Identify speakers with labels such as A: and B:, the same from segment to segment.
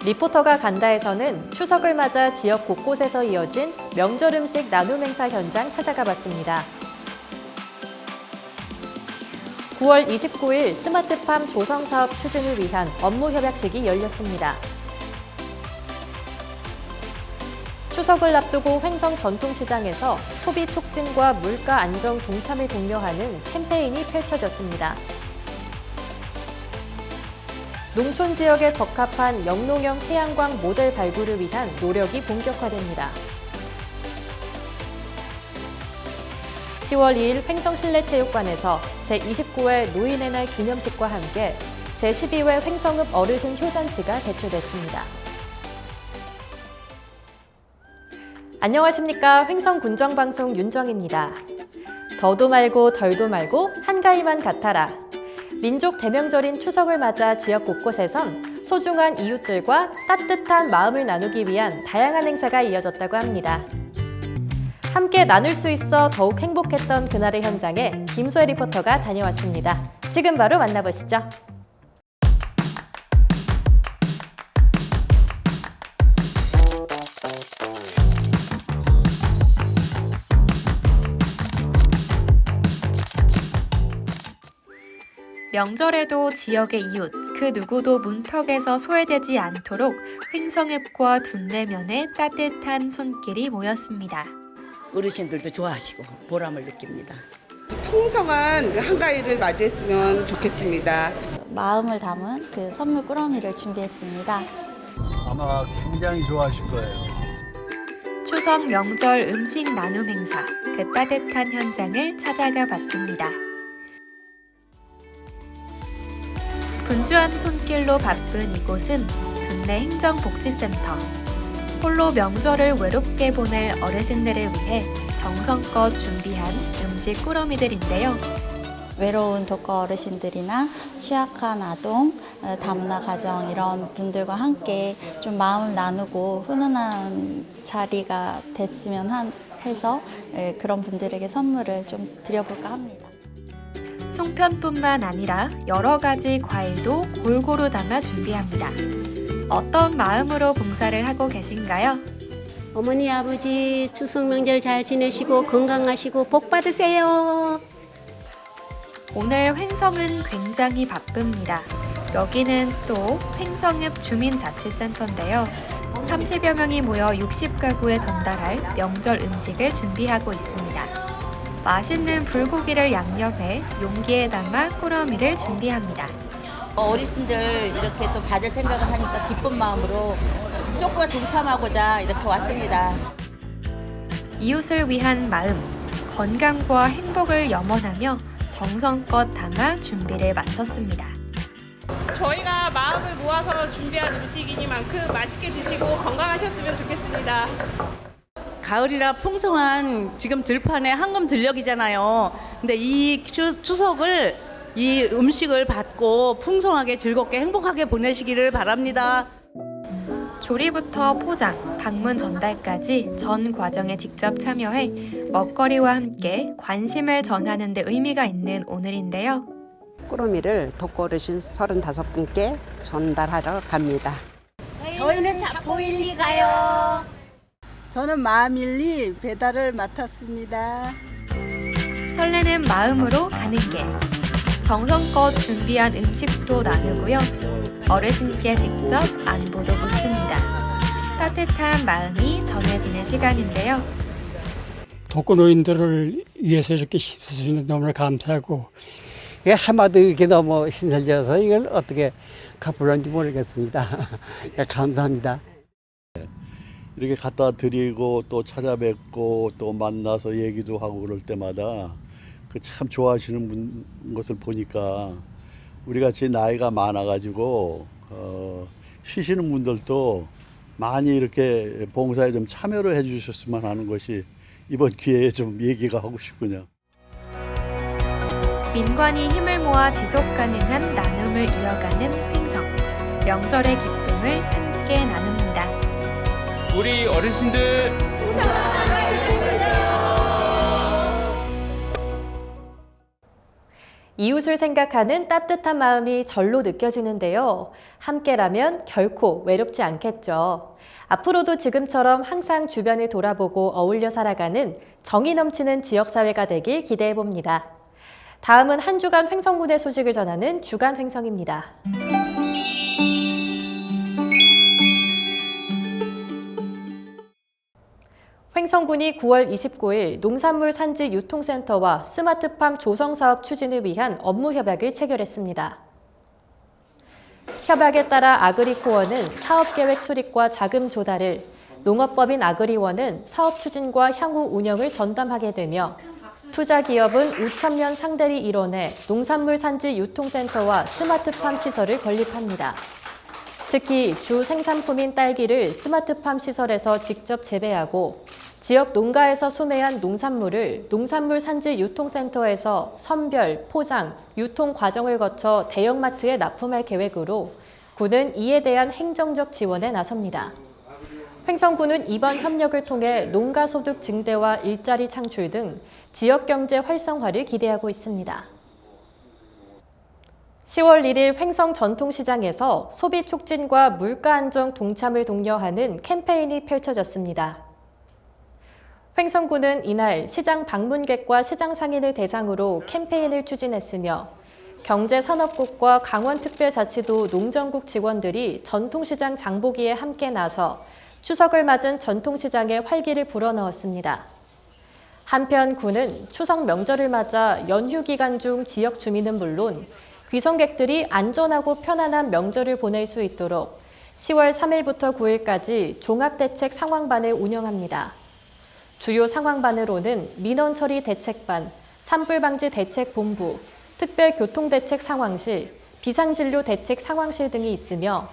A: 리포터가 간다에서는 추석을 맞아 지역 곳곳에서 이어진 명절 음식 나눔 행사 현장 찾아가 봤습니다. 9월 29일 스마트팜 조성사업 추진을 위한 업무 협약식이 열렸습니다. 추석을 앞두고 횡성 전통시장에서 소비 촉진과 물가 안정 동참을 독려하는 캠페인이 펼쳐졌습니다. 농촌 지역에 적합한 영농형 태양광 모델 발굴을 위한 노력이 본격화됩니다. 10월 2일 횡성실내체육관에서 제29회 노인의 날 기념식과 함께 제12회 횡성읍 어르신 효잔치가 개최됐습니다. 안녕하십니까. 횡성군정방송 윤정입니다. 더도 말고 덜도 말고 한가위만 같아라. 민족 대명절인 추석을 맞아 지역 곳곳에선 소중한 이웃들과 따뜻한 마음을 나누기 위한 다양한 행사가 이어졌다고 합니다. 함께 나눌 수 있어 더욱 행복했던 그날의 현장에 김소혜 리포터가 다녀왔습니다. 지금 바로 만나보시죠.
B: 명절에도 지역의 이웃, 그 누구도 문턱에서 소외되지 않도록 횡성읍과 둔내면에 따뜻한 손길이 모였습니다.
C: 어르신들도 좋아하시고 보람을 느낍니다.
D: 풍성한 한가위를 맞이했으면 좋겠습니다.
E: 마음을 담은 그 선물 꾸러미를 준비했습니다.
F: 아마 굉장히 좋아하실 거예요.
B: 추석 명절 음식 나눔 행사, 그 따뜻한 현장을 찾아가 봤습니다. 분주한 손길로 바쁜 이곳은 둔내 행정복지센터. 홀로 명절을 외롭게 보낼 어르신들을 위해 정성껏 준비한 음식 꾸러미들인데요.
E: 외로운 독거 어르신들이나 취약한 아동, 다문화 가정 이런 분들과 함께 좀 마음을 나누고 훈훈한 자리가 됐으면 해서 그런 분들에게 선물을 좀 드려볼까 합니다.
B: 송편뿐만 아니라 여러 가지 과일도 골고루 담아 준비합니다. 어떤 마음으로 봉사를 하고 계신가요?
G: 어머니, 아버지 추석 명절 잘 지내시고 건강하시고 복 받으세요.
B: 오늘 횡성은 굉장히 바쁩니다. 여기는 또 횡성읍 주민자치센터인데요. 30여 명이 모여 60가구에 전달할 명절 음식을 준비하고 있습니다. 맛있는 불고기를 양념해 용기에 담아 꾸러미를 준비합니다.
C: 어르신들 이렇게 또 받을 생각을 하니까 기쁜 마음으로 조금 동참하고자 이렇게 왔습니다.
B: 이웃을 위한 마음, 건강과 행복을 염원하며 정성껏 담아 준비를 마쳤습니다.
H: 저희가 마음을 모아서 준비한 음식이니만큼 맛있게 드시고 건강하셨으면 좋겠습니다.
I: 가을이라 풍성한 지금 들판에 황금 들녘이잖아요. 근데 이 추석을 이 음식을 받고 풍성하게 즐겁게 행복하게 보내시기를 바랍니다.
B: 조리부터 포장, 방문 전달까지 전 과정에 직접 참여해 먹거리와 함께 관심을 전하는 데 의미가 있는 오늘인데요.
J: 꾸러미를 독거 어르신 35분께 전달하러 갑니다.
C: 저희는 자포일리 가요.
K: 저는 마밀리 배달을 맡았습니다.
B: 설레는 마음으로 가는 길. 정성껏 준비한 음식도 나누고요. 어르신께 직접 안부도 묻습니다. 따뜻한 마음이 전해지는 시간인데요.
L: 독거노인들을 위해서 이렇게 힘써주시는 너무 감사하고
M: 한마디 이렇게 너무 신설져서 이걸 어떻게 갚으려는지 모르겠습니다. 감사합니다.
F: 이렇게 갖다 드리고 또 찾아뵙고 또 만나서 얘기도 하고 그럴 때마다 그 참 좋아하시는 것을 보니까 우리 같이 나이가 많아가지고 쉬시는 분들도 많이 이렇게 봉사에 좀 참여를 해주셨으면 하는 것이 이번 기회에 좀 얘기가 하고 싶군요.
B: 민관이 힘을 모아 지속 가능한 나눔을 이어가는 횡성. 명절의 기쁨을 함께 나눕니다.
N: 우리 어르신들
A: 이웃을 생각하는 따뜻한 마음이 절로 느껴지는데요. 함께라면 결코 외롭지 않겠죠. 앞으로도 지금처럼 항상 주변을 돌아보고 어울려 살아가는 정이 넘치는 지역사회가 되길 기대해봅니다. 다음은 한 주간 횡성군의 소식을 전하는 주간 횡성입니다. 횡성군이 9월 29일 농산물 산지 유통센터와 스마트팜 조성사업 추진을 위한 업무 협약을 체결했습니다. 협약에 따라 아그리코어는 사업계획 수립과 자금 조달을, 농업법인 아그리원은 사업 추진과 향후 운영을 전담하게 되며 투자기업은 우천면 상대리 일원에 농산물 산지 유통센터와 스마트팜 시설을 건립합니다. 특히 주 생산품인 딸기를 스마트팜 시설에서 직접 재배하고 지역 농가에서 수매한 농산물을 농산물 산지 유통센터에서 선별, 포장, 유통 과정을 거쳐 대형마트에 납품할 계획으로 군은 이에 대한 행정적 지원에 나섭니다. 횡성군은 이번 협력을 통해 농가 소득 증대와 일자리 창출 등 지역 경제 활성화를 기대하고 있습니다. 10월 1일 횡성 전통시장에서 소비 촉진과 물가 안정 동참을 독려하는 캠페인이 펼쳐졌습니다. 횡성군은 이날 시장 방문객과 시장 상인을 대상으로 캠페인을 추진했으며 경제산업국과 강원특별자치도 농정국 직원들이 전통시장 장보기에 함께 나서 추석을 맞은 전통시장에 활기를 불어넣었습니다. 한편 군은 추석 명절을 맞아 연휴 기간 중 지역 주민은 물론 귀성객들이 안전하고 편안한 명절을 보낼 수 있도록 10월 3일부터 9일까지 종합대책 상황반을 운영합니다. 주요 상황반으로는 민원처리 대책반, 산불방지 대책본부, 특별교통대책 상황실, 비상진료 대책 상황실 등이 있으며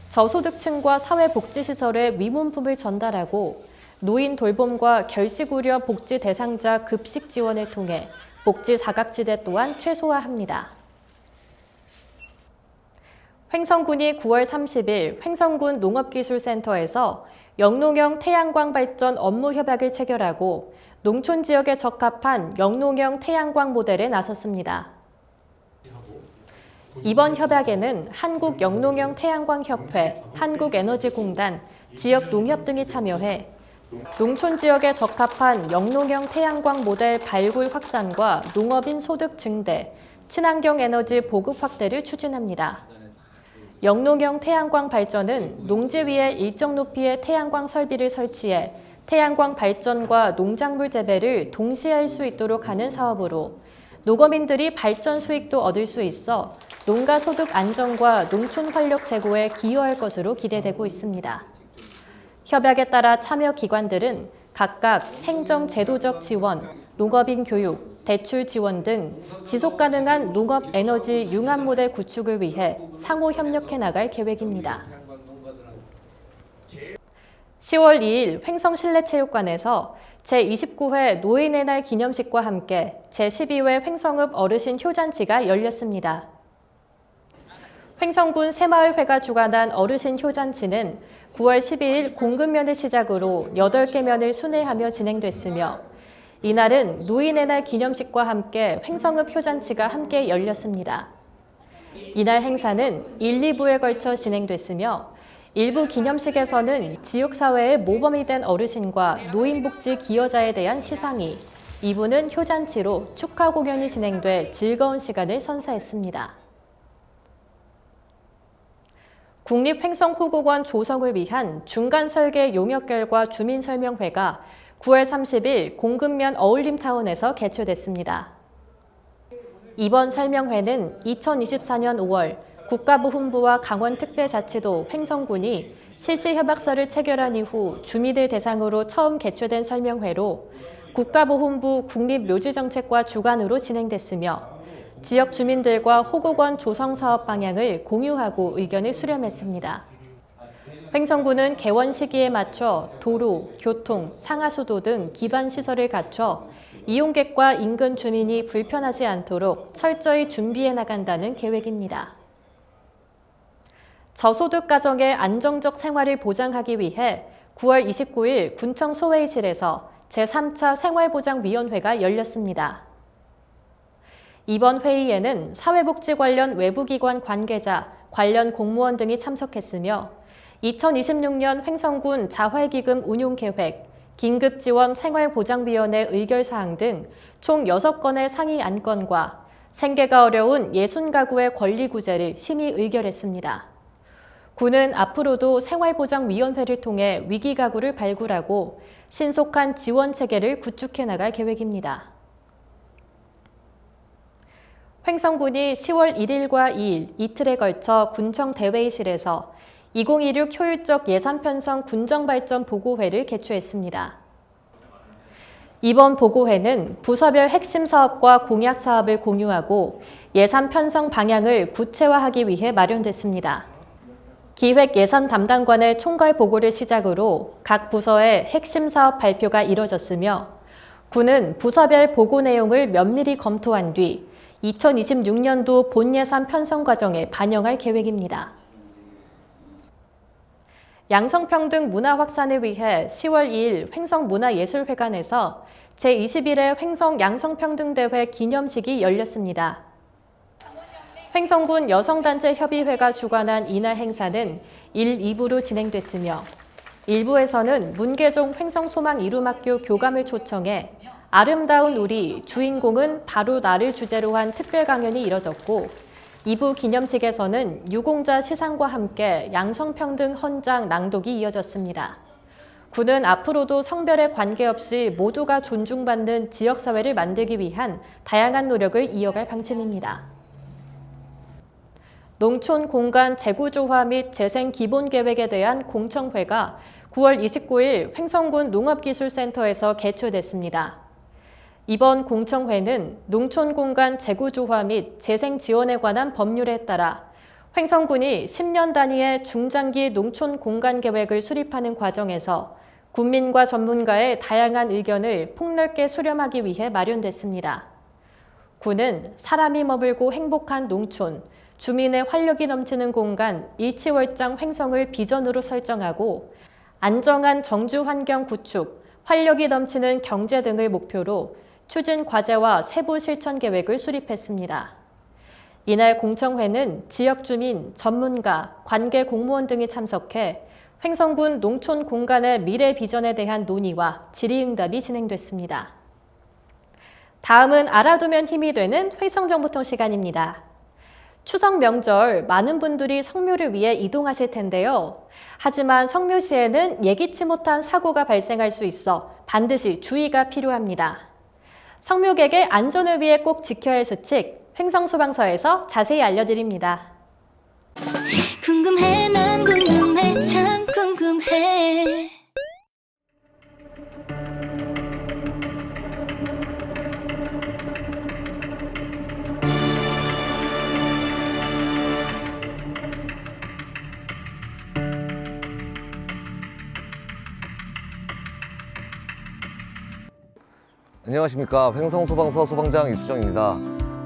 A: 저소득층과 사회복지시설에 위문품을 전달하고 노인 돌봄과 결식우려 복지 대상자 급식 지원을 통해 복지 사각지대 또한 최소화합니다. 횡성군이 9월 30일 횡성군 농업기술센터에서 영농형 태양광 발전 업무 협약을 체결하고 농촌 지역에 적합한 영농형 태양광 모델에 나섰습니다. 이번 협약에는 한국영농형 태양광협회, 한국에너지공단, 지역농협 등이 참여해 농촌 지역에 적합한 영농형 태양광 모델 발굴 확산과 농업인 소득 증대, 친환경 에너지 보급 확대를 추진합니다. 영농형 태양광 발전은 농지 위에 일정 높이의 태양광 설비를 설치해 태양광 발전과 농작물 재배를 동시에 할 수 있도록 하는 사업으로 농어민들이 발전 수익도 얻을 수 있어 농가 소득 안정과 농촌 활력 제고에 기여할 것으로 기대되고 있습니다. 협약에 따라 참여 기관들은 각각 행정 제도적 지원, 농업인 교육, 대출 지원 등 지속 가능한 농업 에너지 융합 모델 구축을 위해 상호 협력해 나갈 계획입니다. 10월 2일 횡성실내체육관에서 제29회 노인의 날 기념식과 함께 제12회 횡성읍 어르신 효잔치가 열렸습니다. 횡성군 새마을회가 주관한 어르신 효잔치는 9월 12일 공급면을 시작으로 8개 면을 순회하며 진행됐으며 이날은 노인의 날 기념식과 함께 횡성읍 효잔치가 함께 열렸습니다. 이날 행사는 1, 2부에 걸쳐 진행됐으며 일부 기념식에서는 지역사회의 모범이 된 어르신과 노인복지 기여자에 대한 시상이, 2부는 효잔치로 축하 공연이 진행돼 즐거운 시간을 선사했습니다. 국립횡성호국원 조성을 위한 중간설계 용역결과 주민설명회가 9월 30일 공급면 어울림타운에서 개최됐습니다. 이번 설명회는 2024년 5월 국가부 훈부와 강원특별자치도 횡성군이 실시협약서를 체결한 이후 주민들 대상으로 처음 개최된 설명회로 국가부 훈부 국립묘지정책과 주관으로 진행됐으며 지역 주민들과 호국원 조성 사업 방향을 공유하고 의견을 수렴했습니다. 횡성군은 개원 시기에 맞춰 도로, 교통, 상하수도 등 기반 시설을 갖춰 이용객과 인근 주민이 불편하지 않도록 철저히 준비해 나간다는 계획입니다. 저소득 가정의 안정적 생활을 보장하기 위해 9월 29일 군청 소회의실에서 제3차 생활보장위원회가 열렸습니다. 이번 회의에는 사회복지 관련 외부기관 관계자, 관련 공무원 등이 참석했으며 2026년 횡성군 자활기금 운용계획, 긴급지원 생활보장위원회 의결사항 등 총 6건의 상위 안건과 생계가 어려운 60가구의 권리구제를 심의 의결했습니다. 군은 앞으로도 생활보장위원회를 통해 위기가구를 발굴하고 신속한 지원체계를 구축해 나갈 계획입니다. 횡성군이 10월 1일과 2일 이틀에 걸쳐 군청 대회의실에서 2026 효율적 예산 편성 군정발전 보고회를 개최했습니다. 이번 보고회는 부서별 핵심 사업과 공약 사업을 공유하고 예산 편성 방향을 구체화하기 위해 마련됐습니다. 기획 예산 담당관의 총괄 보고를 시작으로 각 부서의 핵심 사업 발표가 이뤄졌으며 군은 부서별 보고 내용을 면밀히 검토한 뒤 2026년도 본 예산 편성 과정에 반영할 계획입니다. 양성평등 문화 확산을 위해 10월 2일 횡성문화예술회관에서 제21회 횡성 양성평등대회 기념식이 열렸습니다. 횡성군 여성단체협의회가 주관한 이날 행사는 1, 2부로 진행됐으며 1부에서는 문계종 횡성소망이룸학교 교감을 초청해 아름다운 우리, 주인공은 바로 나를 주제로 한 특별 강연이 이뤄졌고 2부 기념식에서는 유공자 시상과 함께 양성평등 헌장 낭독이 이어졌습니다. 군은 앞으로도 성별에 관계없이 모두가 존중받는 지역사회를 만들기 위한 다양한 노력을 이어갈 방침입니다. 농촌 공간 재구조화 및 재생 기본 계획에 대한 공청회가 9월 29일 횡성군 농업기술센터에서 개최됐습니다. 이번 공청회는 농촌 공간 재구조화 및 재생 지원에 관한 법률에 따라 횡성군이 10년 단위의 중장기 농촌 공간 계획을 수립하는 과정에서 군민과 전문가의 다양한 의견을 폭넓게 수렴하기 위해 마련됐습니다. 군은 사람이 머물고 행복한 농촌, 주민의 활력이 넘치는 공간, 일치월장 횡성을 비전으로 설정하고 안정한 정주 환경 구축, 활력이 넘치는 경제 등을 목표로 추진 과제와 세부 실천 계획을 수립했습니다. 이날 공청회는 지역 주민, 전문가, 관계 공무원 등이 참석해 횡성군 농촌 공간의 미래 비전에 대한 논의와 질의응답이 진행됐습니다. 다음은 알아두면 힘이 되는 횡성정보통 시간입니다. 추석 명절 많은 분들이 성묘를 위해 이동하실 텐데요. 하지만 성묘 시에는 예기치 못한 사고가 발생할 수 있어 반드시 주의가 필요합니다. 성묘객의 안전을 위해 꼭 지켜야 할 수칙, 횡성소방서에서 자세히 알려드립니다.
O: 궁금해 난 궁금해 참 궁금해.
P: 안녕하십니까. 횡성소방서 소방장 이수정입니다.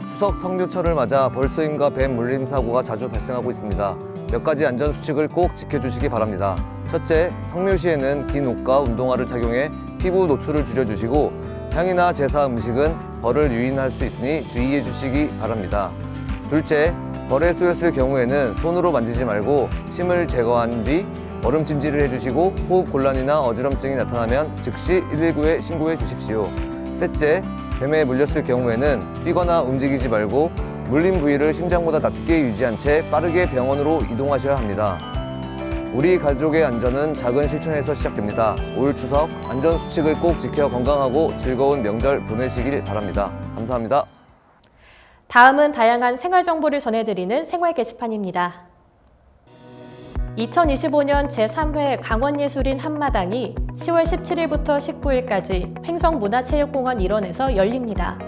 P: 추석 성묘철을 맞아 벌쏘임과 뱀 물림 사고가 자주 발생하고 있습니다. 몇 가지 안전수칙을 꼭 지켜주시기 바랍니다. 첫째, 성묘 시에는 긴 옷과 운동화를 착용해 피부 노출을 줄여주시고 향이나 제사 음식은 벌을 유인할 수 있으니 주의해 주시기 바랍니다. 둘째, 벌에 쏘였을 경우에는 손으로 만지지 말고 침을 제거한 뒤 얼음찜질을 해주시고 호흡 곤란이나 어지럼증이 나타나면 즉시 119에 신고해 주십시오. 셋째, 뱀에 물렸을 경우에는 뛰거나 움직이지 말고 물린 부위를 심장보다 낮게 유지한 채 빠르게 병원으로 이동하셔야 합니다. 우리 가족의 안전은 작은 실천에서 시작됩니다. 올 추석 안전수칙을 꼭 지켜 건강하고 즐거운 명절 보내시길 바랍니다. 감사합니다.
A: 다음은 다양한 생활 정보를 전해드리는 생활 게시판입니다. 2025년 제3회 강원예술인 한마당이 10월 17일부터 19일까지 횡성문화체육공원 일원에서 열립니다.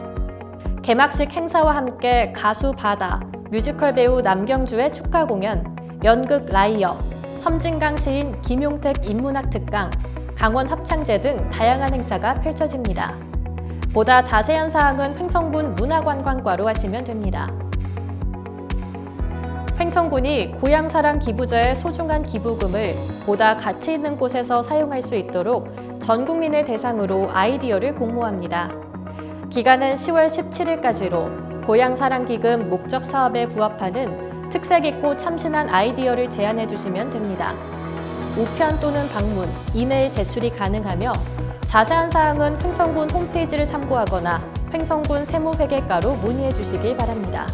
A: 개막식 행사와 함께 가수 바다, 뮤지컬 배우 남경주의 축하 공연, 연극 라이어, 섬진강 시인 김용택 인문학 특강, 강원 합창제 등 다양한 행사가 펼쳐집니다. 보다 자세한 사항은 횡성군 문화관광과로 하시면 됩니다. 횡성군이 고향사랑 기부자의 소중한 기부금을 보다 가치 있는 곳에서 사용할 수 있도록 전 국민을 대상으로 아이디어를 공모합니다. 기간은 10월 17일까지로 고향사랑기금 목적 사업에 부합하는 특색 있고 참신한 아이디어를 제안해 주시면 됩니다. 우편 또는 방문, 이메일 제출이 가능하며 자세한 사항은 횡성군 홈페이지를 참고하거나 횡성군 세무회계과로 문의해 주시길 바랍니다.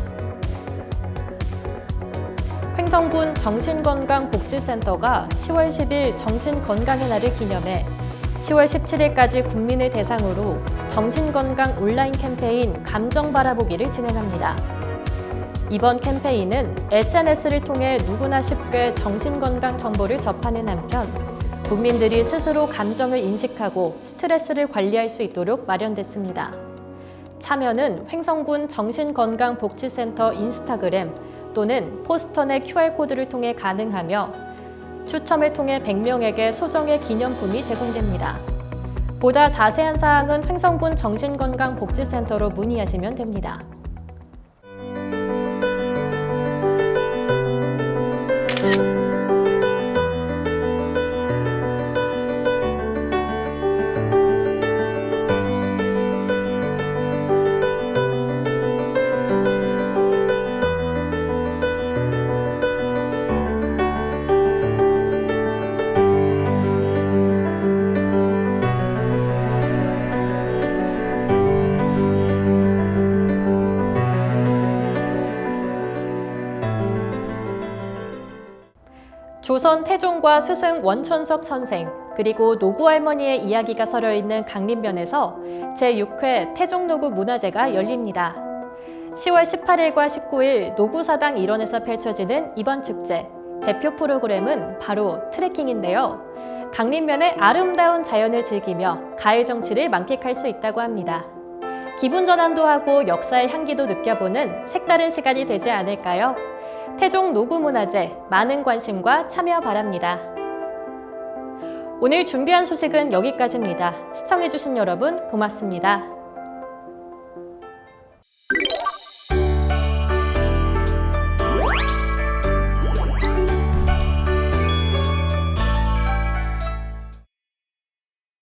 A: 횡성군 정신건강복지센터가 10월 10일 정신건강의 날을 기념해 10월 17일까지 국민을 대상으로 정신건강 온라인 캠페인 감정 바라보기를 진행합니다. 이번 캠페인은 SNS를 통해 누구나 쉽게 정신건강 정보를 접하는 한편 국민들이 스스로 감정을 인식하고 스트레스를 관리할 수 있도록 마련됐습니다. 참여는 횡성군 정신건강복지센터 인스타그램 또는 포스터 내 QR코드를 통해 가능하며 추첨을 통해 100명에게 소정의 기념품이 제공됩니다. 보다 자세한 사항은 횡성군 정신건강복지센터로 문의하시면 됩니다. 조선 태종과 스승 원천석 선생 그리고 노구 할머니의 이야기가 서려있는 강림면에서 제6회 태종노구 문화제가 열립니다. 10월 18일과 19일 노구사당 일원에서 펼쳐지는 이번 축제 대표 프로그램은 바로 트레킹인데요. 강림면의 아름다운 자연을 즐기며 가을 정취를 만끽할 수 있다고 합니다. 기분 전환도 하고 역사의 향기도 느껴보는 색다른 시간이 되지 않을까요? 태종 노구문화제 많은 관심과 참여 바랍니다. 오늘 준비한 소식은 여기까지입니다. 시청해주신 여러분 고맙습니다.